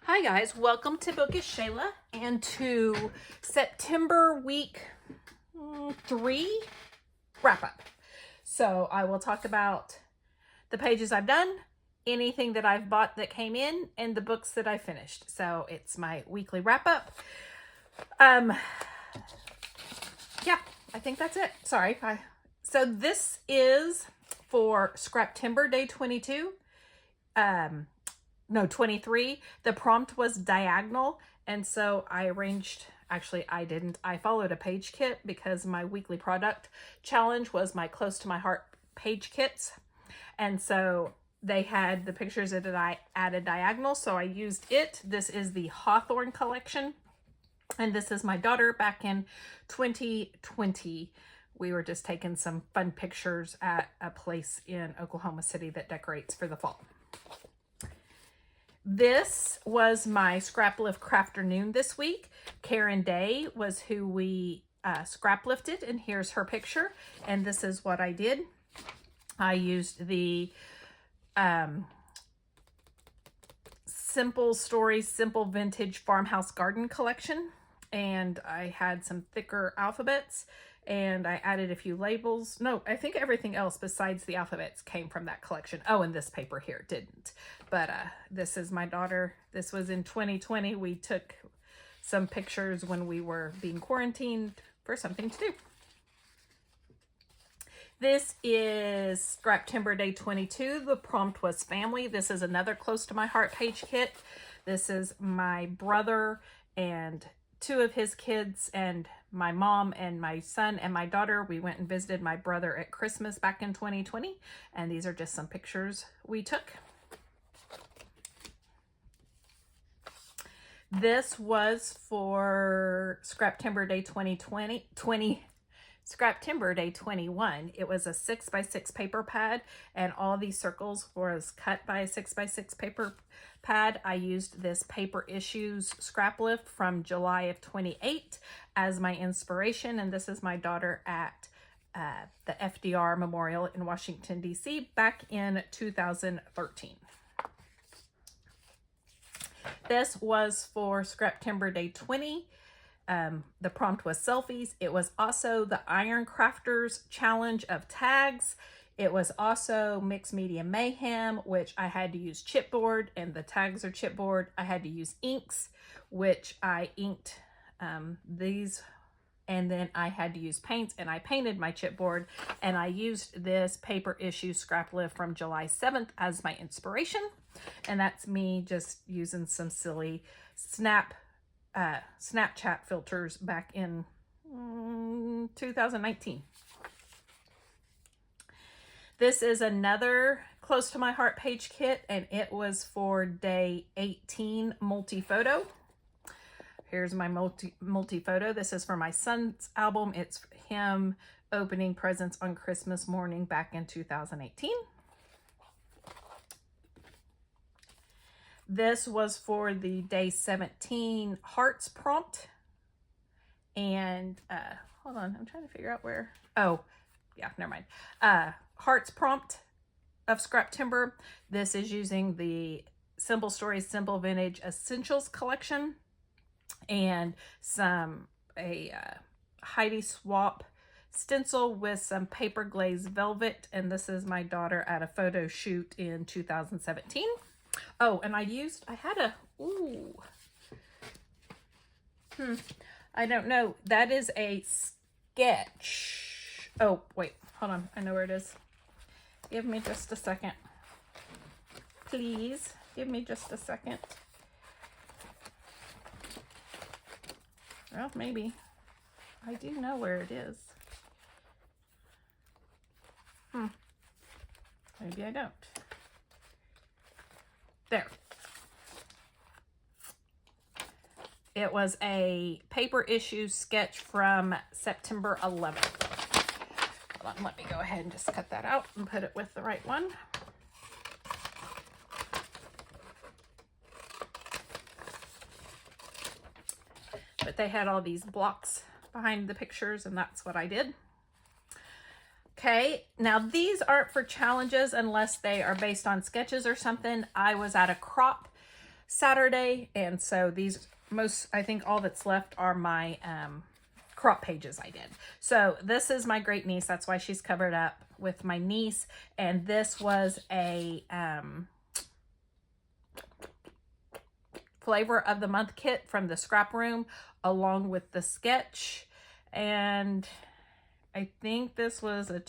Hi guys, welcome to Bookish Shayla and to September week 3 wrap up. So I will talk about the pages I've done, anything that I've bought that came in, and the books that I finished. So it's my weekly wrap up. Yeah, I think that's it. Sorry. So this is for Scraptember day 22. No, 23. The prompt was diagonal, and so I arranged, actually I didn't, I followed a page kit because my weekly product challenge was my close to my heart page kits, and so they had the pictures that I added diagonal, so I used it. This is the Hawthorne collection, and this is my daughter back in 2020. We were just taking some fun pictures at a place in Oklahoma City that decorates for the fall. This was my Scrap Lift Crafternoon this week. Karen Day was who we scrap lifted, and here's her picture. And this is what I did. I used the Simple Stories, Simple Vintage Farmhouse Garden collection, and I had some thicker alphabets, and I added a few labels. No, I think everything else besides the alphabets came from that collection. Oh, and this paper here didn't. But this is my daughter. This was in 2020. We took some pictures when we were being quarantined for something to do. This is Scraptember day 22. The prompt was family. This is another close to my heart page kit. This is my brother and 2 of his kids and my mom and my son and my daughter. We went and visited my brother at Christmas back in 2020, and these are just some pictures we took. This was for Scraptember day 2020, Scraptember day 21. It was a 6x6 paper pad, and all these circles was cut by a 6x6 paper pad. I used this Paper Issues scrap lift from July of 28 as my inspiration, and this is my daughter at the FDR Memorial in Washington, D.C. back in 2013. This was for Scraptember day 20. The prompt was selfies. It was also the Iron Crafters challenge of tags. It was also Mixed Media Mayhem, which I had to use chipboard, and the tags are chipboard. I had to use inks, which I inked these, and then I had to use paints, and I painted my chipboard, and I used this Paper Issue scrap lift from July 7th as my inspiration. And that's me just using some silly Snapchat filters back in 2019. This is another close to my heart page kit, and it was for day 18 multi-photo. Here's my multi-photo. This is for my son's album. It's him opening presents on Christmas morning back in 2018. This was for the day 17 hearts prompt. And hold on, I'm trying to figure out where. Oh, yeah, never mind. Hearts prompt of Scraptember. This is using the Simple Stories, Simple Vintage Essentials collection, and a Heidi Swapp stencil with some paper glazed velvet. And this is my daughter at a photo shoot in 2017. Oh, and I had a, I don't know. That is a sketch. Oh, wait, hold on. I know where it is. Give me just a second. Please, give me just a second. Well, maybe. I do know where it is. Maybe I don't. There. It was a Paper Issue sketch from September 11th. Hold on, let me go ahead and just cut that out and put it with the right one. But they had all these blocks behind the pictures, and that's what I did. Okay, now these aren't for challenges unless they are based on sketches or something. I was at a crop Saturday. And so these I think all that's left are my crop pages I did. So this is my great niece. That's why she's covered up with my niece. And this was a flavor of the month kit from the scrap room, along with the sketch. And I think this was a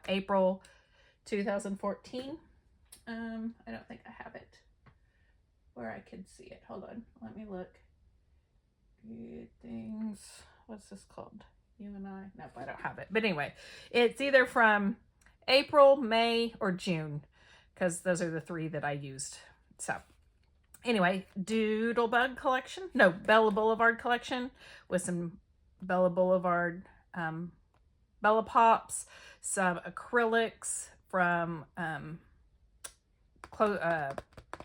April 2014. I don't think I have it where I could see it. Hold on, let me look. Good things. What's this called? You and I? Nope, I don't have it. But anyway, it's either from April, May, or June, because those are the 3 that I used. So anyway, Doodlebug collection. No, Bella Boulevard collection with some Bella Boulevard Bella Pops, some acrylics from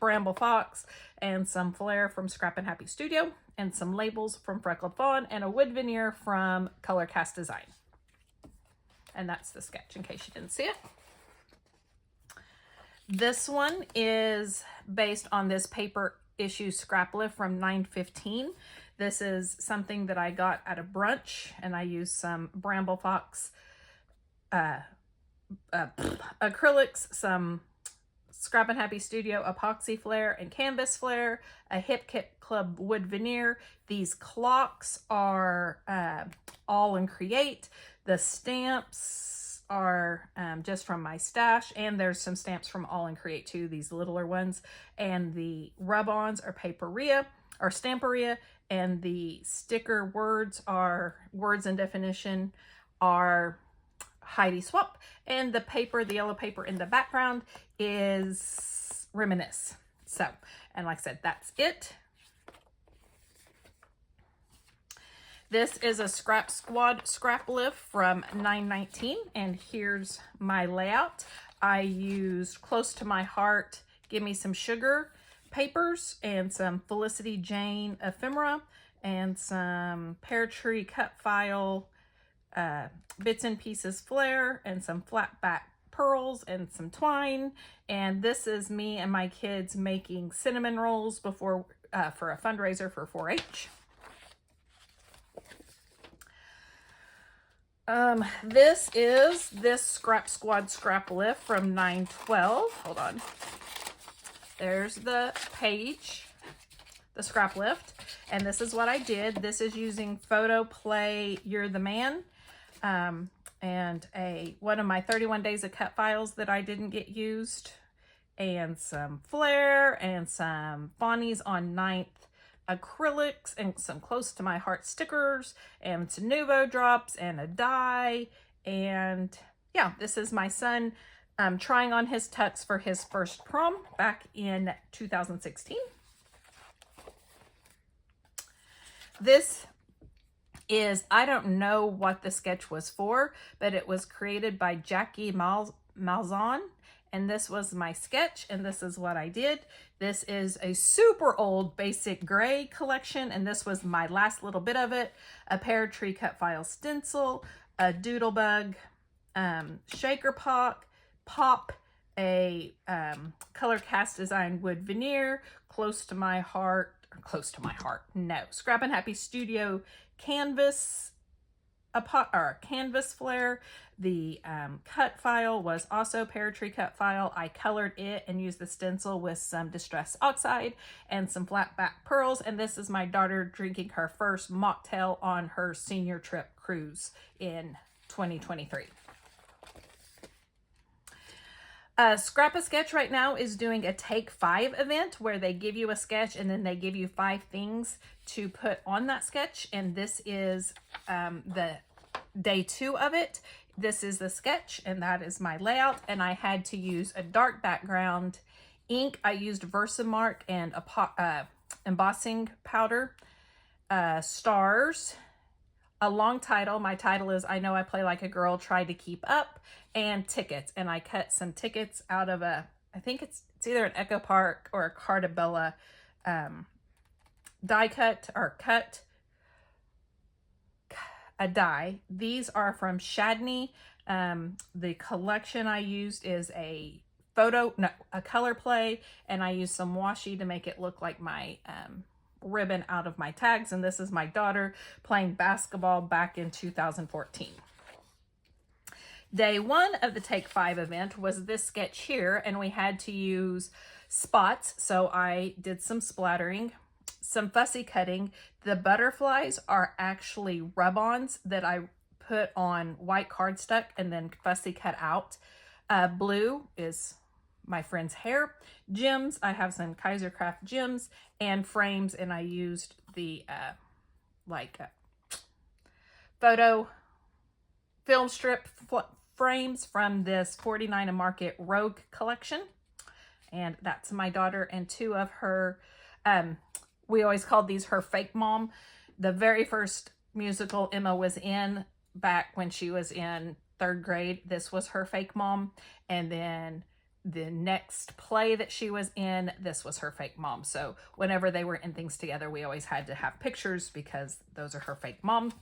Bramble Fox, and some Flair from Scrap and Happy Studio, and some labels from Freckled Fawn, and a wood veneer from Color Cast Design. And that's the sketch, in case you didn't see it. This one is based on this paper issue scrap lift from 9/15. This is something that I got at a brunch, and I used some Bramble Fox acrylics, some Scrap and Happy Studio epoxy flare and canvas flare, a Hip Kit Club wood veneer. These clocks are all in Create. The stamps are just from my stash, and there's some stamps from All in Create too, these littler ones. And the rub-ons are Paperia or Stamperia, and the sticker words and definition are Heidi Swap, and the paper, the yellow paper in the background, is Reminisce. So, and like I said, that's it. This is a Scrap Squad scrap lift from 9/19, and here's my layout. I used Close to My Heart, Give Me Some Sugar papers, and some Felicity Jane ephemera, and some Pear Tree cut file bits and pieces flare, and some flat back pearls, and some twine. And this is me and my kids making cinnamon rolls before for a fundraiser for 4-H. This is this Scrap Squad scrap lift from 9/12. Hold on. There's the page, the scrap lift, and this is what I did. This is using Photo Play You're the Man, and one of my 31 days of cut files that I didn't get used, and some Flair, and some Bonnie's on 9th acrylics, and some Close to My Heart stickers, and some Nuvo drops, and a die. And yeah, this is my son trying on his tux for his first prom back in 2016. This is, I don't know what the sketch was for, but it was created by Jackie Malzahn, and this was my sketch, and this is what I did. This is a super old basic gray collection, and this was my last little bit of it. A Pear Tree cut file stencil, a Doodlebug shaker pop, a Color Cast Design wood veneer, Close to My Heart, no, Scrap and Happy Studio canvas, canvas flare. The cut file was also Pear Tree cut file. I colored it and used the stencil with some Distress Oxide and some flat back pearls. And this is my daughter drinking her first mocktail on her senior trip cruise in 2023. Scrap a Sketch right now is doing a Take 5 event where they give you a sketch and then they give you 5 things to put on that sketch. And this is the day 2 of it. This is the sketch, and that is my layout. And I had to use a dark background ink. I used Versamark and embossing powder, stars, a long title. My title is I Know I Play Like a Girl, Try to Keep Up, and tickets. And I cut some tickets out of I think it's either an Echo Park or a Carta Bella die cut, or cut a die. These are from Shadney. The collection I used is a a color play, and I used some washi to make it look like my ribbon out of my tags. And this is my daughter playing basketball back in 2014. Day 1 of the Take 5 event was this sketch here, and we had to use spots, so I did some splattering, some fussy cutting. The butterflies are actually rub-ons that I put on white cardstock and then fussy cut out. Blue is my friend's hair. Gems, I have some Kaisercraft gems and frames, and I used the photo film strip frames from this 49 and Market Rogue collection. And that's my daughter and 2 of her, we always called these her fake mom. The very first musical Emma was in back when she was in 3rd grade, this was her fake mom. And then the next play that she was in, this was her fake mom. So whenever they were in things together, we always had to have pictures because those are her fake moms.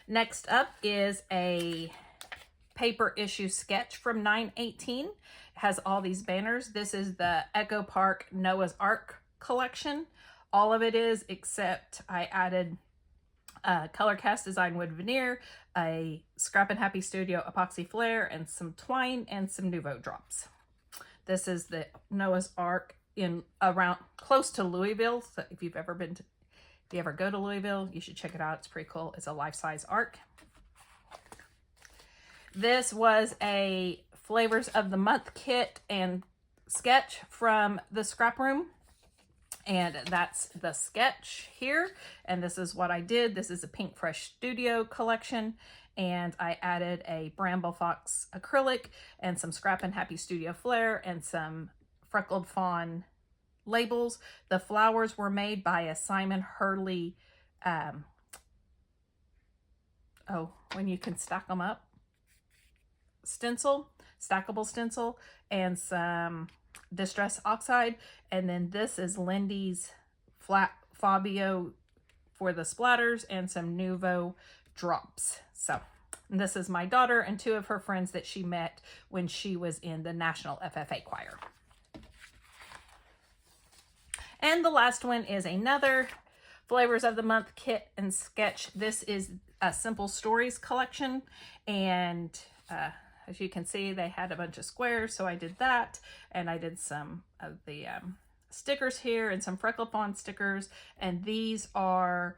Next up is a paper issue sketch from 9/18. It has all these banners. This is the Echo Park Noah's Ark collection. All of it is, except I added color cast design wood veneer, a Scrap and Happy Studio epoxy flare, and some twine and some Nuvo drops. This is the Noah's Ark in around close to Louisville. So if you ever go to Louisville, you should check it out. It's pretty cool. It's a life-size ark. This was a Flavors of the Month kit and sketch from the Scrap Room. And that's the sketch here. And this is what I did. This is a Pink Fresh Studio collection. And I added a Bramble Fox acrylic and some Scrap and Happy Studio flair and some Freckled Fawn labels. The flowers were made by a Simon Hurley, when you can stack them up, stackable stencil, and some Distress Oxide. And then this is Lindy's Flat Fabio for the splatters and some Nuvo drops. So this is my daughter and 2 of her friends that she met when she was in the National FFA Choir. And the last one is another Flavors of the Month kit and sketch. This is a Simple Stories collection. And as you can see, they had a bunch of squares, so I did that. And I did some of the stickers here and some Freckled Fawn stickers. And these are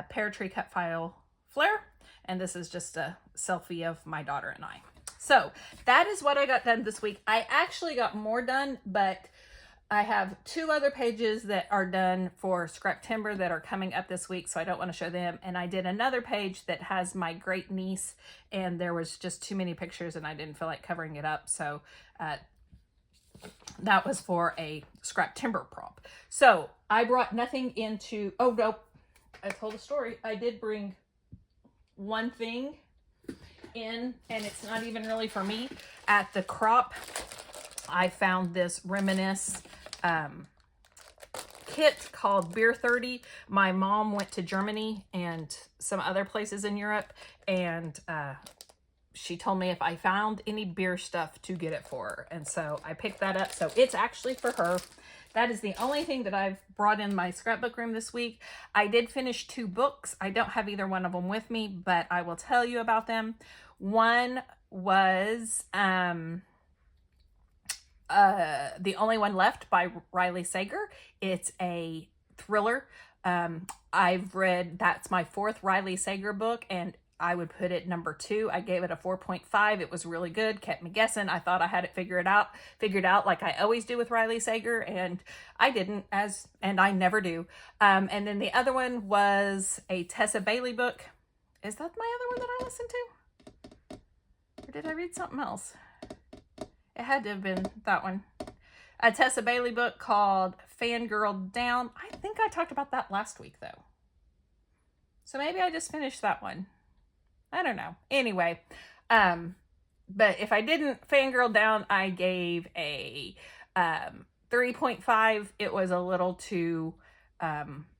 Pear Tree Cut File Flare. And this is just a selfie of my daughter and I. So that is what I got done this week. I actually got more done, but I have 2 other pages that are done for Scrap Timber that are coming up this week, so I don't want to show them. And I did another page that has my great niece, and there was just too many pictures and I didn't feel like covering it up. So that was for a Scrap Timber prop. So I brought nothing into, oh no, I told a story. I did bring one thing in, and it's not even really for me. At the crop, I found this Reminisce kit called Beer 30. My mom went to Germany and some other places in Europe, and she told me if I found any beer stuff to get it for her. And so I picked that up. So it's actually for her. That is the only thing that I've brought in my scrapbook room this week. I did finish 2 books. I don't have either one of them with me, but I will tell you about them. One was The Only One Left by Riley Sager. It's a thriller. I've read, that's my 4th Riley Sager book, and I would put it number 2. I gave it a 4.5. It was really good. Kept me guessing. I thought I had it figured out like I always do with Riley Sager, and I didn't, and I never do. And then the other one was a Tessa Bailey book. Is that my other one that I listened to? Or did I read something else? It had to have been that one. A Tessa Bailey book called Fangirl Down. I think I talked about that last week, though. So maybe I just finished that one. I don't know. Anyway, but if I didn't, Fangirl Down, I gave a 3.5. It was a little too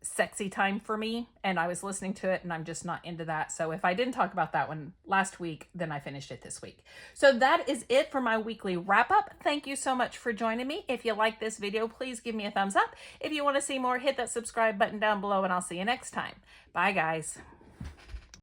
sexy time for me, and I was listening to it and I'm just not into that. So if I didn't talk about that one last week, then I finished it this week. So that is it for my weekly wrap up. Thank you so much for joining me. If you like this video, please give me a thumbs up. If you want to see more, hit that subscribe button down below, and I'll see you next time. Bye guys.